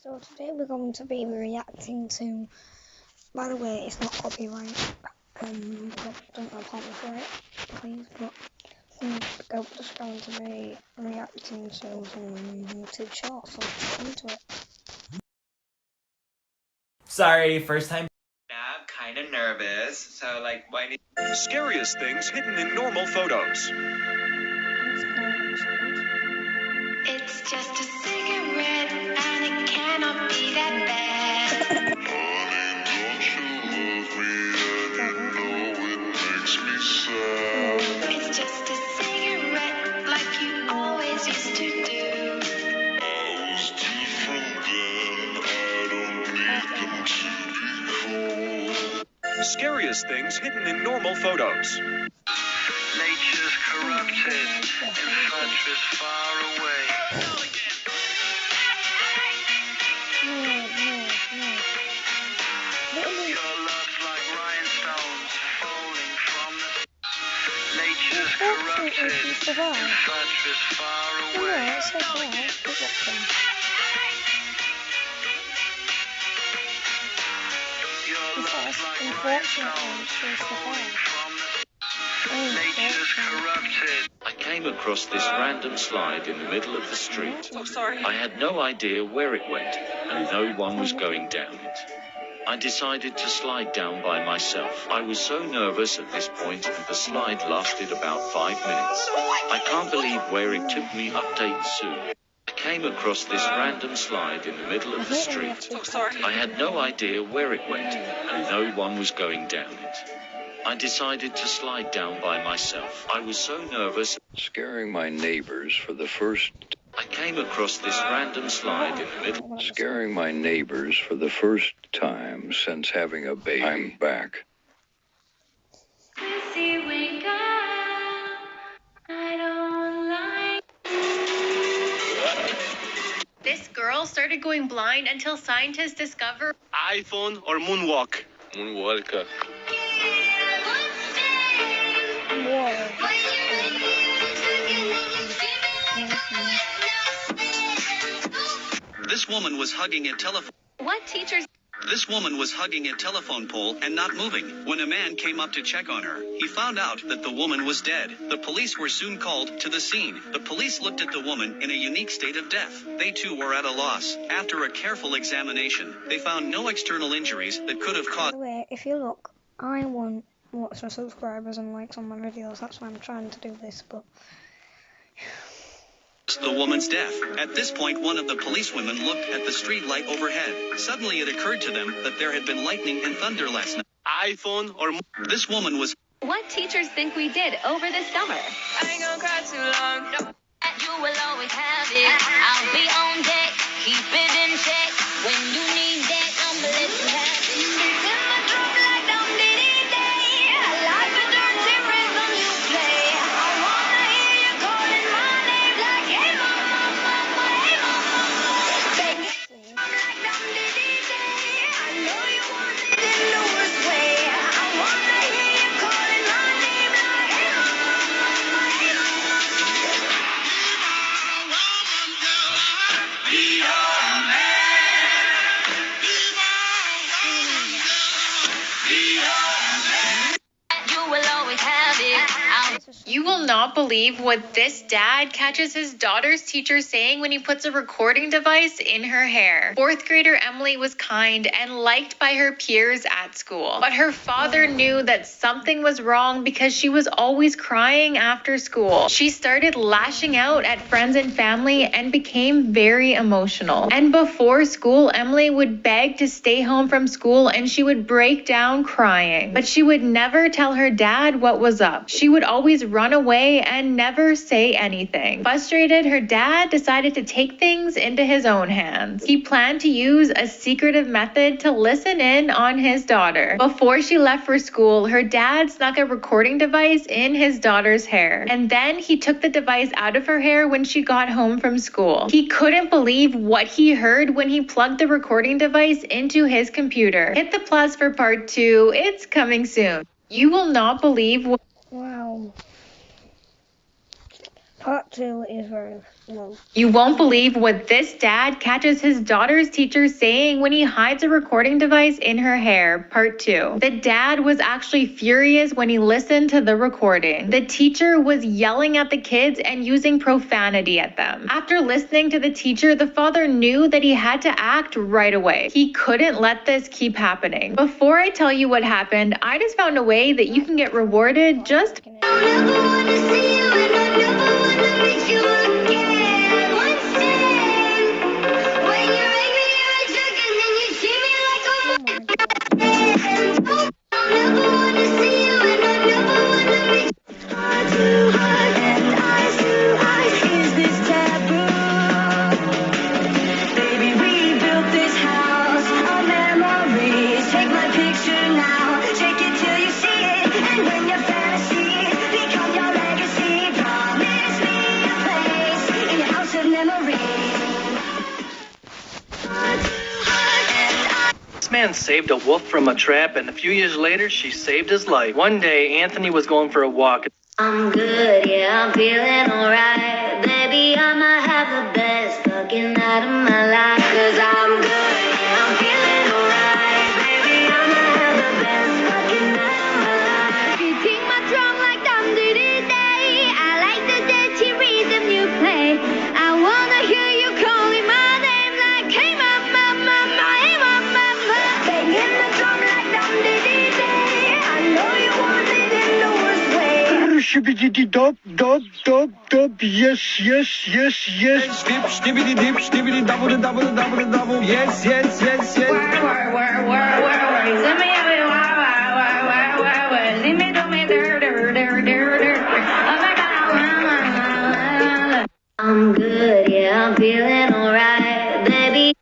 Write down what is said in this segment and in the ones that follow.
So today we're going to be reacting to, by the way, it's not copyright, don't apply for it, please, but we're just going to be reacting to some YouTube shorts, so let's get into it. Sorry, first time. I'm kinda nervous, so like, why did... Scariest things hidden in normal photos. It's just a cigarette and it cannot be that bad. It's just a cigarette like you always used to do. Scariest things hidden in normal photos. Nature's corrupted, and such is far away. Your love's like rhinestones falling from the... Nature's corrupted, and such is far away. Your love's like rhinestones falling from the... Nature's corrupted. I came across this random slide in the middle of the street. Oh, sorry. I had no idea where it went, and no one was going down it. I decided to slide down by myself. I was so nervous at this point, and the slide lasted about 5 minutes. I can't believe where it took me. Update soon. I came across this random slide in the middle of the street. Oh, sorry. I had no idea where it went, and no one was going down it. I decided to slide down by myself. I was so nervous. Scaring my neighbors for the first... I came across this random slide in the middle. Scaring my neighbors for the first time since having a baby. I'm back. Missy, wake up. I don't like. This girl started going blind until scientists discovered. iPhone or moonwalk? Moonwalker. This woman was hugging a telephone. What teachers? This woman was hugging a telephone pole and not moving. When a man came up to check on her, he found out that the woman was dead. The police were soon called to the scene. The police looked at the woman in a unique state of death. They too were at a loss. After a careful examination, they found no external injuries that could have By caused. the way, if you look, I want lots of subscribers and likes on my videos, that's why I'm trying to do this, but... The woman's death. At this point, one of the policewomen looked at the street light overhead. Suddenly it occurred to them that there had been lightning and thunder last night. iPhone or... This woman was... What teachers think we did over the summer? I ain't gonna cry too long. No. You will always have it. I'll be on deck. Keep it in check. When you need that, I'ma let you have it. It's in my drum like Dum Diddy Day. I like the dirty rhythm you play. I wanna hear you calling my name like, hey mama, mama, hey mama. Baby, like Dum Diddy Day. I know you want it in the worst way. I wanna hear you calling my name like, hey mama, mama, hey mama. You will always have it. You will not believe what this dad catches his daughter's teacher saying when he puts a recording device in her hair. Fourth grader Emily was kind and liked by her peers at school, but her father knew that something was wrong because she was always crying after school. She started lashing out at friends and family and became very emotional. And before school, Emily would beg to stay home from school and she would break down crying. But she would never tell her dad what was up. She would always run away and never say anything. Frustrated, her dad decided to take things into his own hands. He planned to use a secretive method to listen in on his daughter. Before she left for school, her dad snuck a recording device in his daughter's hair. And then he took the device out of her hair when she got home from school. He couldn't believe what he heard when he plugged the recording device into his computer. Hit the plus for part 2. It's coming soon. You will not believe what... Wow. Part 2 is very low. You won't believe what this dad catches his daughter's teacher saying when he hides a recording device in her hair. Part 2. The dad was actually furious when he listened to the recording. The teacher was yelling at the kids and using profanity at them. After listening to the teacher, the father knew that he had to act right away. He couldn't let this keep happening. Before I tell you what happened, I just found a way that you can get rewarded just man saved a wolf from a trap, and a few years later, she saved his life. One day, Anthony was going for a walk. I'm good, yeah, I'm feeling alright. Baby, I'ma have the best fucking night of my life. 'Cause I'm good, yeah, I'm feeling alright. Baby, I'ma have the best fucking night of my life. Beating my drum like dum-dee-dee-day. I like the dirty rhythm you play. I wanna hear you calling my name like, hey, mama, mama, hey, mama, mama. Banging the drum like dum-dee-dee-day. I know you want it in the worst way. Shibbity dop dop dop dop, yes yes yes yes. Dip shibbity dip shibbity double double double double, yes yes yes yes. I'm good, yeah, I'm feeling alright, baby.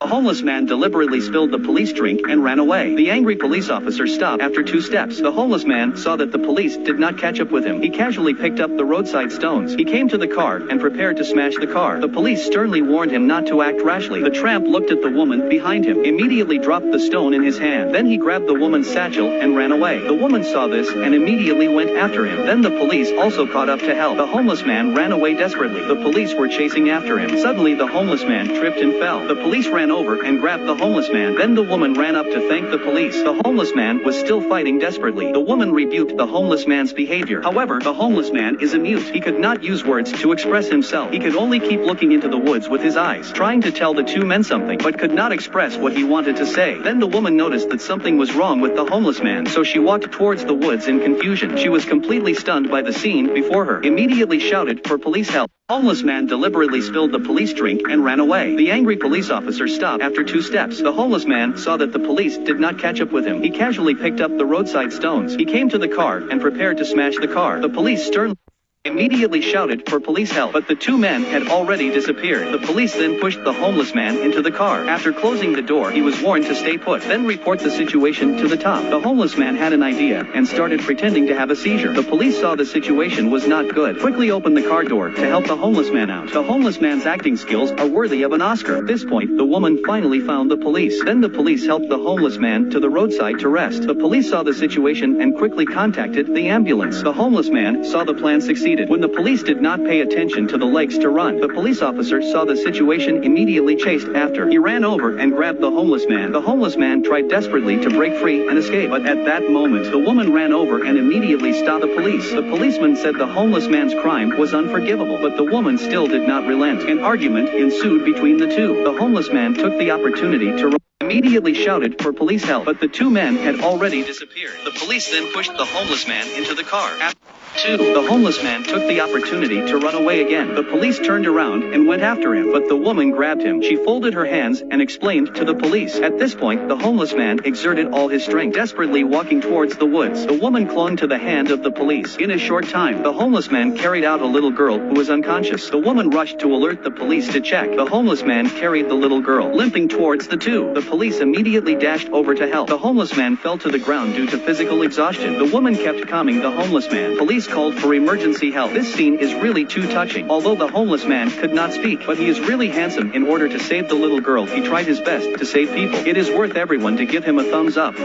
A homeless man deliberately spilled the police drink and ran away. The angry police officer stopped after 2 steps. The homeless man saw that the police did not catch up with him. He casually picked up the roadside stones. He came to the car and prepared to smash the car. The police sternly warned him not to act rashly. The tramp looked at the woman behind him, immediately dropped the stone in his hand. Then he grabbed the woman's satchel and ran away. The woman saw this and immediately went after him. Then the police also caught up to help. The homeless man ran away desperately. The police were chasing after him. Suddenly the homeless man tripped and fell. The police ran over and grabbed the homeless man. Then the woman ran up to thank the police. The homeless man was still fighting desperately. The woman rebuked the homeless man's behavior. However, the homeless man is a mute. He could not use words to express himself. He could only keep looking into the woods with his eyes, trying to tell the 2 men something, but could not express what he wanted to say. Then the woman noticed that something was wrong with the homeless man, so she walked towards the woods in confusion. She was completely stunned by the scene before her, immediately shouted for police help. Homeless man deliberately spilled the police drink and ran away. The angry police officer stopped after 2 steps. The homeless man saw that the police did not catch up with him. He casually picked up the roadside stones. He came to the car and prepared to smash the car. The police sternly immediately shouted for police help, but the 2 men had already disappeared. The police then pushed the homeless man into the car. After closing the door, he was warned to stay put, then report the situation to the top. The homeless man had an idea and started pretending to have a seizure. The police saw the situation was not good, quickly opened the car door to help the homeless man out. The homeless man's acting skills are worthy of an Oscar. At this point, the woman finally found the police. Then the police helped the homeless man to the roadside to rest. The police saw the situation and quickly contacted the ambulance. The homeless man saw the plan succeed. When the police did not pay attention to the legs to run, the police officer saw the situation, immediately chased after. He ran over and grabbed the homeless man. The homeless man tried desperately to break free and escape, but at that moment, the woman ran over and immediately stopped the police. The policeman said the homeless man's crime was unforgivable, but the woman still did not relent. An argument ensued between the 2. The homeless man took the opportunity to immediately shouted for police help, but the 2 men had already disappeared. The police then pushed the homeless man into the car. After 2, the homeless man took the opportunity to run away again. The police turned around and went after him, but the woman grabbed him. She folded her hands and explained to the police. At this point, the homeless man exerted all his strength, desperately walking towards the woods. The woman clung to the hand of the police. In a short time, the homeless man carried out a little girl who was unconscious. The woman rushed to alert the police to check. The homeless man carried the little girl, limping towards the 2. The police immediately dashed over to help. The homeless man fell to the ground due to physical exhaustion. The woman kept calming the homeless man. Police called for emergency help. This scene is really too touching. Although the homeless man could not speak, but he is really handsome. In order to save the little girl, he tried his best to save people. It is worth everyone to give him a thumbs up.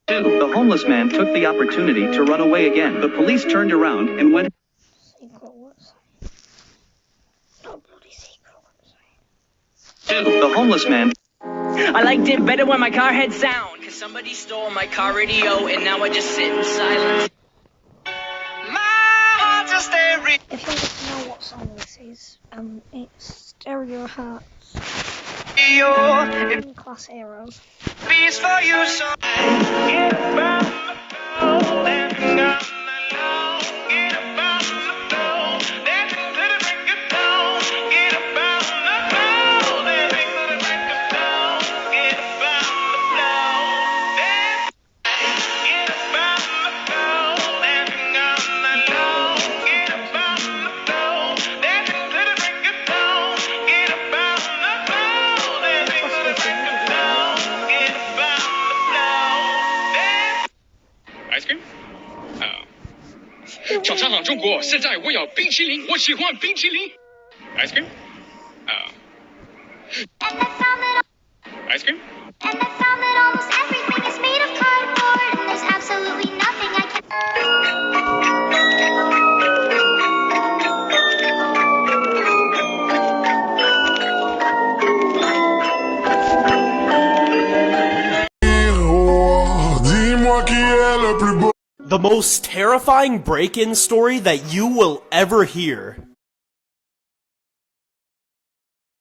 2. The homeless man took the opportunity to run away again. The police turned around and went. Secret website. No bloody secret website. 2. The homeless man. I liked it better when my car had sound, cause somebody stole my car radio and now I just sit in silence. If you want to know what song this is, it's Stereo Hearts. Class Heroes. Peace for you, so get about the flow. Ice cream? 早餐好中国，现在我要冰淇淋，我喜欢冰淇淋。Ice cream? Ice cream? And I found that almost everything is made of cardboard, and there's absolutely nothing I can. The most terrifying break-in story that you will ever hear.